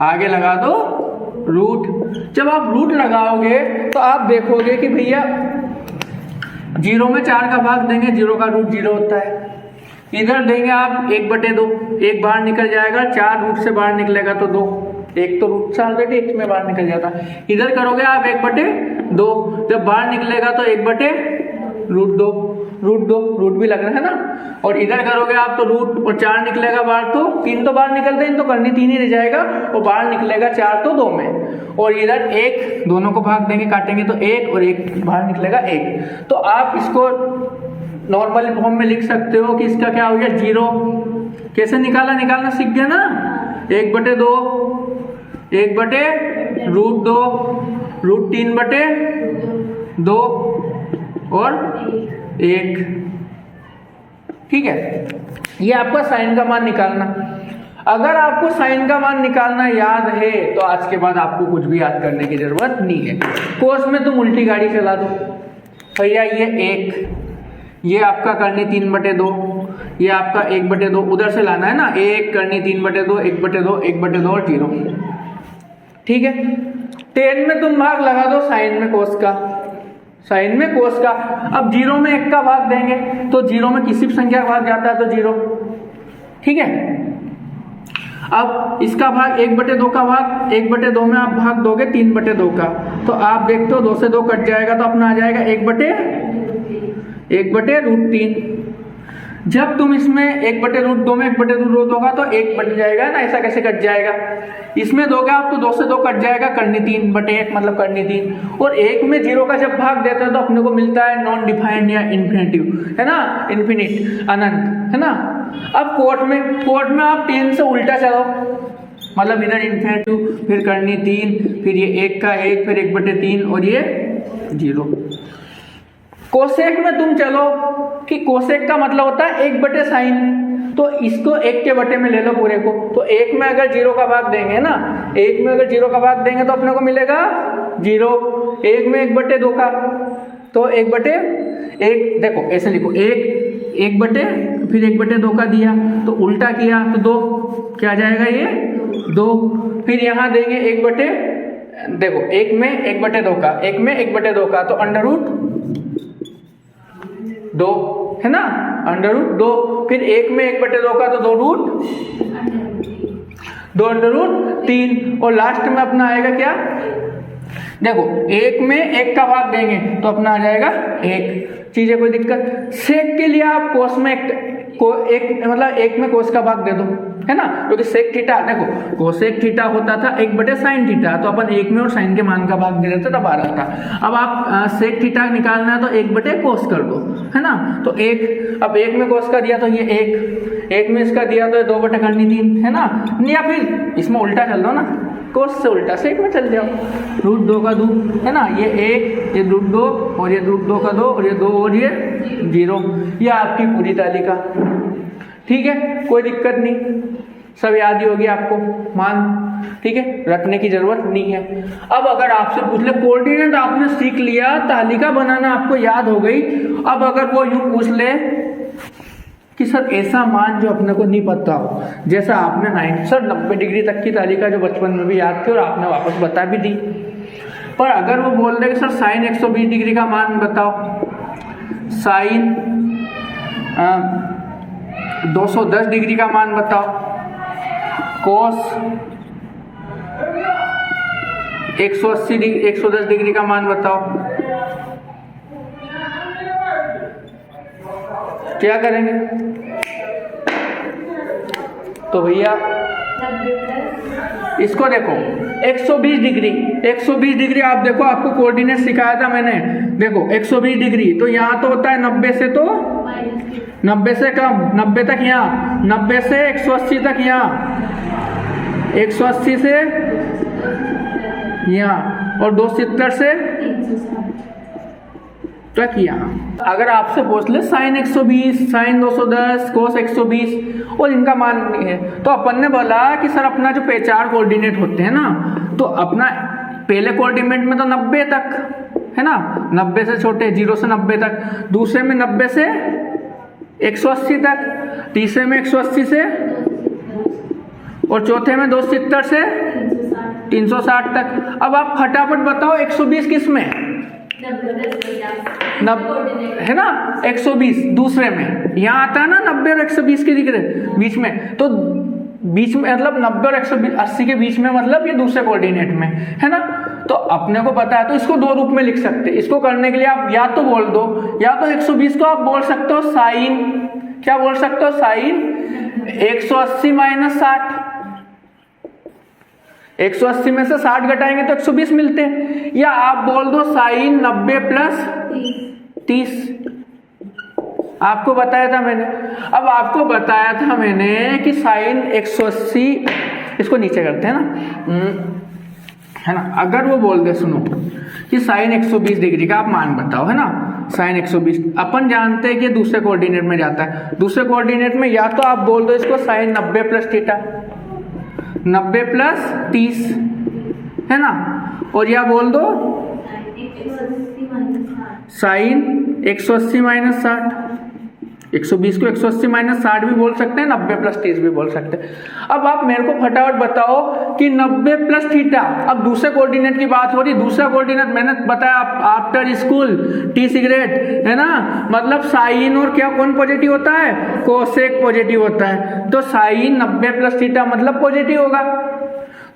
आगे लगा दो रूट। जब आप रूट लगाओगे तो आप देखोगे कि भैया 0 में 4 का भाग देंगे, 0 का रूट 0 होता है। इधर देंगे आप 1/2, 1 बाहर निकल जाएगा, 4 रूट से बाहर निकलेगा तो 2, 1 तो रूट से ऑलरेडी 1 में बाहर निकल जाता है। इधर करोगे आप 1/2, जब बाहर निकलेगा तो 1/√2, रूट भी लग रहा है ना। और इधर करोगे आप तो रूट और 4 निकलेगा बाहर, तो 3 तो बाहर निकलते हैं, तो करनी 3 ही रह जाएगा, और बाहर निकलेगा 4 तो 2 में। और इधर 1, दोनों को भाग देंगे, काटेंगे तो 1 और 1 बाहर निकलेगा 1। तो आप इसको नॉर्मल फॉर्म में लिख सकते हो कि इसका क्या हो गया 0। कैसे निकालना सीख गया ना। 1/2, 1/√2, √3/2 और 1। ठीक है, ये आपका साइन का मान निकालना। अगर आपको साइन का मान निकालना याद है तो आज के बाद आपको कुछ भी याद करने की जरूरत नहीं है। कोस में तुम उल्टी गाड़ी चला दो भैया, ये 1, ये आपका करनी 3/2, ये आपका 1/2, उधर से लाना है ना, 1 करनी 3/2, 1/2, 1/2 और 0। ठीक है, 10 में तुम भाग लगा दो साइन में कोस का, साइन में कोस का। अब 0 में 1 का भाग देंगे तो 0 में किसी भी संख्या का भाग जाता है तो 0। ठीक है, अब इसका भाग 1/2 का भाग, 1/2 में आप भाग दोगे 3/2 का, तो आप देखते हो 2 से 2 कट जाएगा, तो अपना आ जाएगा 1/√3। जब तुम इसमें 1/√2 में 1/√2 होगा तो 1 बच जाएगा ना, ऐसा कैसे कट जाएगा। इसमें दोगे आप तो 2 से 2 कट जाएगा, करनी 3/1 मतलब करनी 3। और 1 में 0 का जब भाग देता है तो अपने को मिलता है नॉन डिफाइंड या इन्फिनिटिव, है ना, इन्फिनिट, अनंत, है ना। अब कोट में आप 10 से उल्टा चलो, मतलब इधर इन्फिनिटिव, फिर करनी 3, फिर ये 1 का 1, फिर 1/3 और ये 0। कोसेक में तुम चलो कि कोसेक का मतलब होता है 1/sin, तो इसको 1 के बटे में ले लो पूरे को। तो 1 में अगर 0 का भाग देंगे ना, 1 में अगर 0 का भाग देंगे तो अपने को मिलेगा 0। 1 में 1/2 का, तो 1/1, देखो ऐसे लिखो, 1 बटे फिर 1/2 का दिया तो उल्टा किया तो 2, क्या जाएगा ये 2। फिर यहाँ देंगे 1/, देखो 1 में 1/2 का, 1 में 1/2 का, तो √2, है ना, √2। फिर 1 में 1/2 का तो 2√3, और लास्ट में अपना आएगा क्या, देखो 1 में 1 का भाग देंगे तो अपना आ जाएगा 1। चीज है, कोई दिक्कत। सेक के लिए आप कोस में मतलब 1 में कोस का भाग दे दो, है ना, क्योंकि सेक थीटा, देखो कोसेक थीटा होता था 1/sin थीटा, तो अपन 1 में और साइन के मान का भाग दे देते तब आ रहा था। अब आप सेक थीटा निकालना है तो 1/cos कर दो, है ना। तो 1, अब 1 में कोस का दिया तो ये 1 में इसका दिया तो 2/3, है ना। या फिर इसमें उल्टा चल दो ना, कोस से उल्टा सेक में चल जाओ, √2 का 2, है ना, ये 1, ये √2 और ये √2 का 2 और ये 2 और ये 0। ये आपकी पूरी तालिका। ठीक है, कोई दिक्कत नहीं, सब याद ही होगी आपको मान। ठीक है, रखने की जरूरत नहीं है। अब अगर आपसे पूछ ले कोऑर्डिनेट आपने सीख लिया, तालिका बनाना आपको याद हो गई। अब अगर वो यूं पूछ ले कि सर ऐसा मान जो अपने को नहीं पता हो, जैसा आपने 90 डिग्री तक की तालिका जो बचपन में भी याद थी और आपने वापस बता भी दी, पर अगर वो बोल रहे कि सर साइन 120 डिग्री का मान बताओ, साइन 210 डिग्री का मान बताओ, कोस 180 डिग्री 110 डिग्री का मान बताओ, क्या करेंगे? तो भैया इसको देखो 120 डिग्री, 120 डिग्री आप देखो, आपको कोऑर्डिनेट सिखाया था मैंने, देखो 120 डिग्री तो यहाँ तो होता है 90 से, तो 90 से कम, 90 तक यहाँ, 90 से 180 तक यहाँ, 180 से यहाँ, और 270 से तक यहाँ। अगर आपसे पूछ ले साइन 120, साइन 210, कोस 120 और इनका मान नहीं है, तो अपन ने बोला कि सर अपना जो चार कोऑर्डिनेट होते हैं ना, तो अपना पहले कोऑर्डिनेट में तो 90 तक है ना, 90 से छोटे 0 से 90 तक, दूसरे में 90 से 180 तक, तीसरे में 180 से, और चौथे में 270 से 360 तक। अब आप फटाफट बताओ 120 किस में है ना, 120 दूसरे में, यहाँ आता है ना 90 और 120 के दिख रहे बीच में, तो बीच में मतलब 90 और 180 के बीच में, मतलब ये दूसरे कोऑर्डिनेट में है ना। तो अपने को पता है, तो इसको दो रूप में लिख सकते हैं। इसको करने के लिए आप या तो बोल दो, या तो 120 को आप बोल सकते हो साइन, क्या बोल सकते हो, साइन 180 माइनस 60, 180 में से 60 घटाएंगे तो 120 मिलते हैं, या आप बोल दो साइन 90 प्लस 30। आपको बताया था मैंने, अब आपको बताया था मैंने कि साइन 180, इसको नीचे करते हैं ना, है ना। अगर वो बोल दे सुनो कि साइन 120 डिग्री का आप मान बताओ, है ना, साइन 120, अपन जानते हैं कि दूसरे कोऑर्डिनेट में जाता है, दूसरे कोऑर्डिनेट में या तो आप बोल दो इसको साइन 90 प्लस थीटा, 90 प्लस 30 है ना, और या बोल दो साइन 180 माइनस 60, 120 को 180 माइनस 60 भी बोल सकते हैं, 90 प्लस 30 भी बोल सकते हैं। अब आप मेरे को फटाफट बताओ कि 90 प्लस थीटा, अब दूसरे कोऑर्डिनेट की बात हो रही, दूसरा कोऑर्डिनेट मैंने बताया आफ्टर स्कूल टी सिगरेट है ना, मतलब साइन और क्या कौन पॉजिटिव होता है, कोसेक पॉजिटिव होता है, तो साइन 90 प्लस थीटा मतलब पॉजिटिव होगा।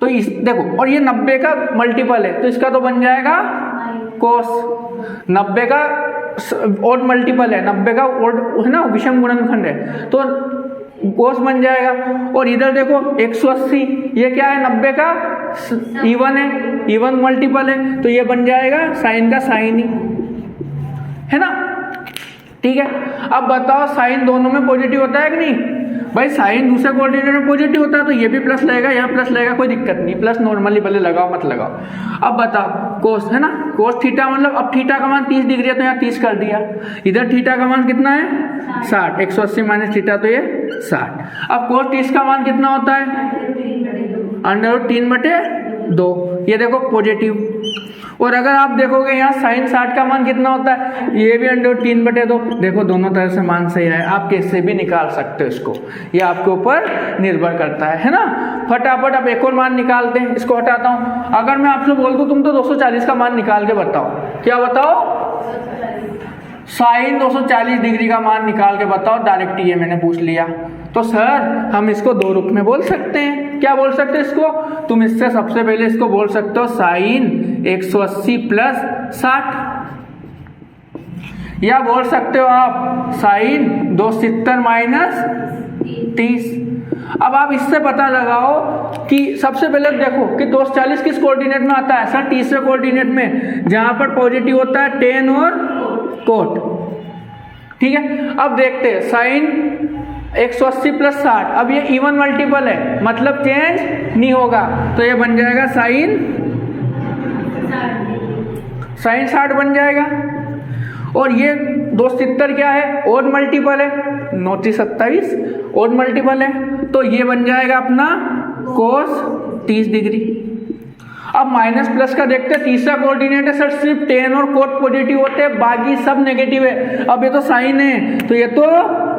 तो इस देखो, और ये 90 का मल्टीपल है, तो इसका तो बन जाएगा कोस, 90 का ओड मल्टीपल है, 90 का ओड है ना, विषम गुणनखंड है, तो कोस बन जाएगा। और इधर देखो 180, ये क्या है, 90 का इवन है, इवन मल्टीपल है, तो ये बन जाएगा साइन का साइन ही, है ना, ठीक है। अब बताओ साइन दोनों में पॉजिटिव होता है कि नहीं भाई, साइन दूसरे कोऑर्डिनेट में पॉजिटिव होता है, तो ये भी प्लस लगेगा, यहाँ प्लस लगेगा, कोई दिक्कत नहीं, प्लस नॉर्मली भले लगाओ मत लगाओ। अब बताओ कोस है ना, कोस थीटा मतलब, अब थीटा का मान 30 डिग्री है तो यहाँ 30 कर दिया, इधर थीटा का मान कितना है 60, 180 माइनस थीटा तो ये 60। अब कोस 30 का मान कितना होता है √3/2, ये देखो पॉजिटिव। और अगर आप देखोगे यहाँ साइन 60 का मान कितना होता है, ये भी √3/2, देखो दोनों तरह से मान सही है, आप कैसे भी निकाल सकते हो इसको, ये आपके ऊपर निर्भर करता है ना। फटाफट अब एक और मान निकालते हैं, इसको हटाता हूँ। अगर मैं आपसे बोल दूं तुम तो 240 का मान निकाल के बताओ, क्या बताओ, साइन 240 डिग्री का मान निकाल के बताओ, डायरेक्ट ये मैंने पूछ लिया। तो सर हम इसको दो रूप में बोल सकते हैं, क्या बोल सकते हैं इसको, तुम इससे सबसे पहले इसको बोल सकते हो साइन 180 प्लस 60, या बोल सकते हो आप साइन 270 माइनस 30। अब आप इससे पता लगाओ कि सबसे पहले देखो कि 240 किस कोऑर्डिनेट में आता है, सर तीसरे कोऑर्डिनेट में, जहां पर पॉजिटिव होता है टेन और कोट, ठीक है। अब देखते हैं साइन 180 प्लस 60, अब ये इवन मल्टीपल है, मतलब चेंज नहीं होगा, तो ये बन जाएगा साइन 60 बन जाएगा। और ये 270 क्या है, ओड मल्टीपल है, 927 ओड मल्टीपल है, तो ये बन जाएगा अपना कोस 30 डिग्री। अब माइनस प्लस का देखते हैं, तीसरा कोऑर्डिनेट है सर, सिर्फ टेन और कोट पॉजिटिव होते हैं, बाकी सब नेगेटिव है। अब ये तो साइन है तो ये तो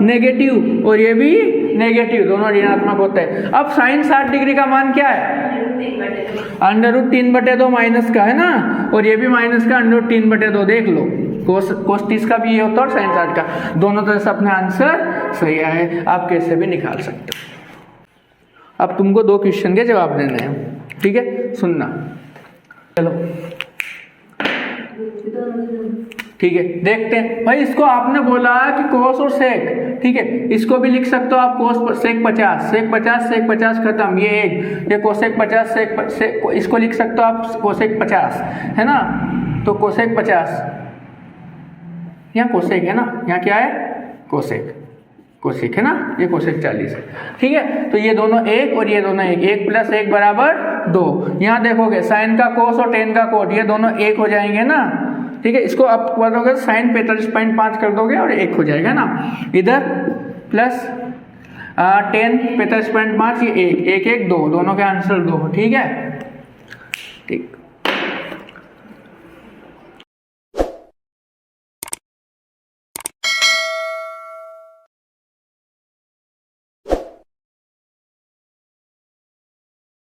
नेगेटिव, और ये भी नेगेटिव, दोनों ऋणात्मक होते हैं। अब साइन 60 डिग्री का मान क्या है, √3/2 माइनस का है ना, और ये भी माइनस का √3/2, देख लो कोस 30 का भी ये होता है और साइन 60 का, दोनों तरह से अपने आंसर सही आए, आप कैसे भी निकाल सकते हो। अब तुमको 2 क्वेश्चन के जवाब देने हैं, ठीक है, सुनना। चलो ठीक है, देखते हैं भाई। इसको आपने बोला कि कोस और सेक, ठीक है, इसको भी लिख सकते हो आप कोस सेक 50, सेक 50 सेक 50 खत्म, ये एक, ये कोसेक 50 सेक इसको लिख सकते हो आप कोसेक 50, है ना। तो कोसेक 50 यहाँ कोसेक है ना, यहाँ क्या है कोसेक, कोसेक है ना, ये कोसेक 40 है, ठीक है। तो ये दोनों एक और ये दोनों एक, 1 + 1 = 2। यहाँ देखोगे साइन का कोस और टेन का कोट, ये दोनों एक हो जाएंगे ना, ठीक है। इसको आप करोगे साइन 45.5 कर दोगे और एक हो जाएगा ना। इधर प्लस 10 45.5, ये एक 1 1 2, दोनों के आंसर 2, ठीक है।